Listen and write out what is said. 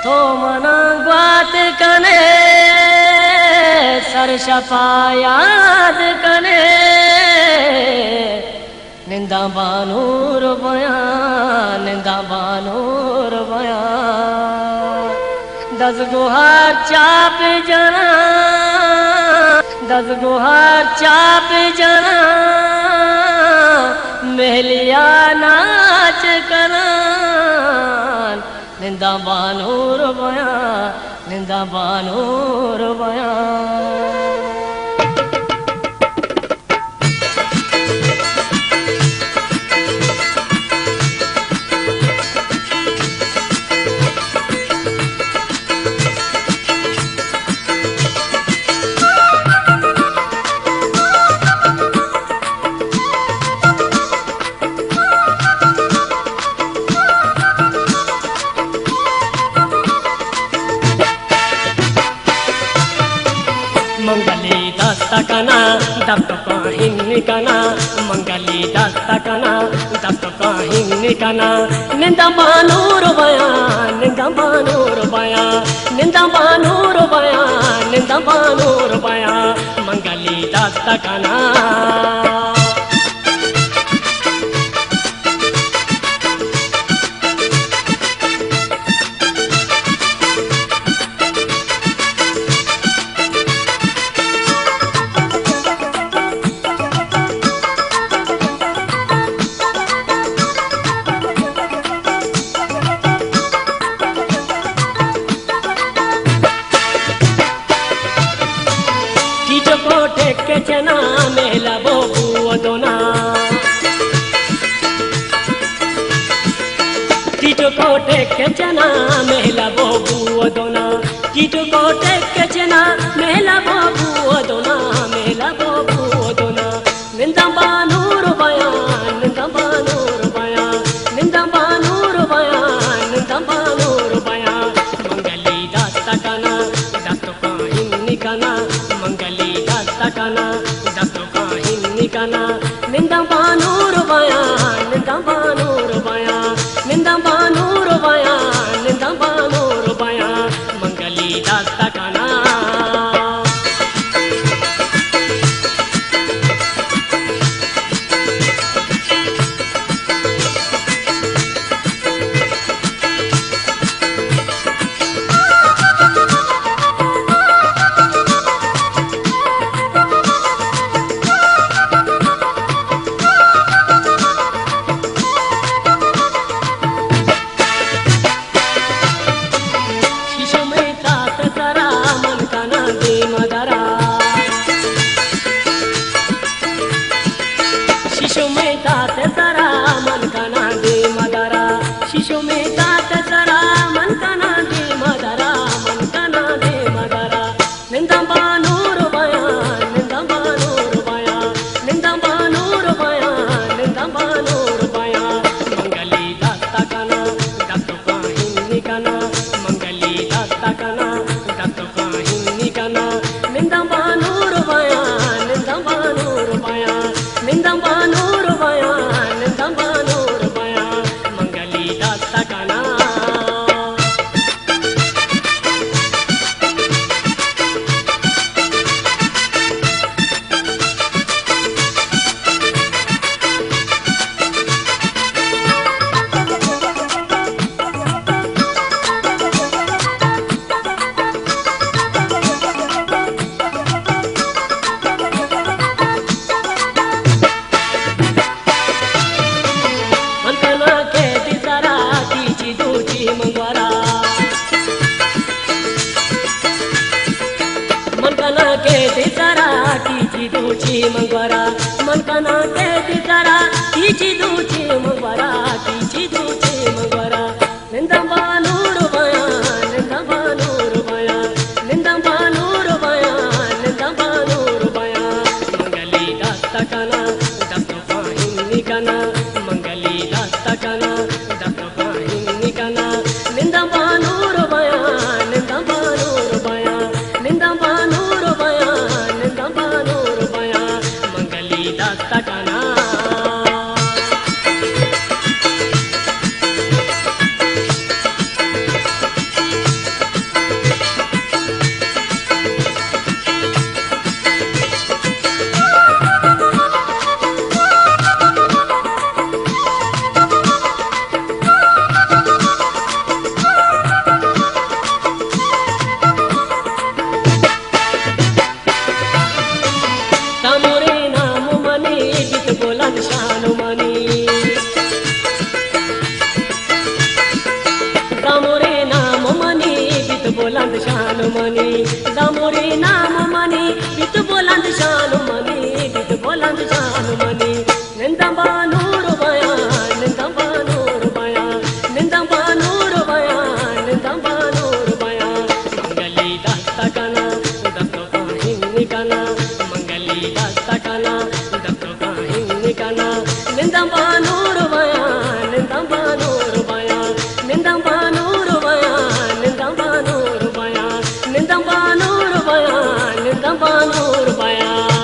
तो मना ग्वात कने सर शफा याद कने निंदा बानूर बयान निंदा बानूर बयान दस गुहार चाप जना दस गुहार चाप जना महलिया नाच करान निंदा बानूर बयान निंदा बानूर बयान मंगली दस्तकना दस्त काहिन निकना मंगली दस्तकना दस्त काहिन निकना निंदा बानूर बयान निंदा बानूर बयान निंदा बानूर बयान निंदा बानूर बयान मंगली दस्तकना के चना मेला बोबू दोना कीटो कोटे के चना मेला बोबू दोना कीटो कोटे के चना मेला बोबू दोना मेला बोबू दोना निंदा बानूर बयान निंदा बानूर बयान निंदा बानूर बयान निंदा बानूर बयान मंगली दस्तकना दस्त काहिन निकना मंगली दस्तकना दस्त काहिन निकना निंदा बानूर बयान निंदा बानूर बयान निंदा बानूर बयान निंदा बानूर बयान मंगली दस्तकना शिशु में तात जरा मन कना दे मदरा शिशु में तात जरा मन कना दे मदरा मन कना दे मदरा निंदा बानूर बयान निंदा बानूर बयान निंदा बानूर बयान निंदा बानूर बयान मंगली दस्तकना दस्त काहिन निकना मंगली दस्तकना दस्त काहिन निकना निंदा बानूर बयान निंदा बानूर बयान निंदा बानूर बयान निंदा बानूर बयान मंगली दस्तकना मंगवारा मन कना के दिसरा कीची दूची मंगवारा मन कना के दिसरा कीची दूची मंगवारा कीची दूची मंगवारा निंदा बानूर बयान निंदा बानूर बयान निंदा बानूर बयान निंदा बानूर बयान मंगली दस्तकना दस्त काहिन निकना मंगली दस्तकना दस्त काहिन निकना निंदा बानूर बयान निंदा बानूर बयान निंदा बानूर बयान निंदा बानूर बयान मंगली दस्तकना मनी दामोरे नाम मनी बित बुलंद शान मनी बित बुलंद शान मनी निंदा बानूर बयान निंदा बानूर बयान निंदा बानूर बयान निंदा बानूर बयान मंगली दस्तकना दस्तो काहिन निकना मंगली दस्तकना दस्तो काहिन निकना निंदा बानूर बयान निंदा बानूर बयान निंदा बानूर बयान निंदा बानूर बयान निंदा बानूर बयान निंदा बानूर बयान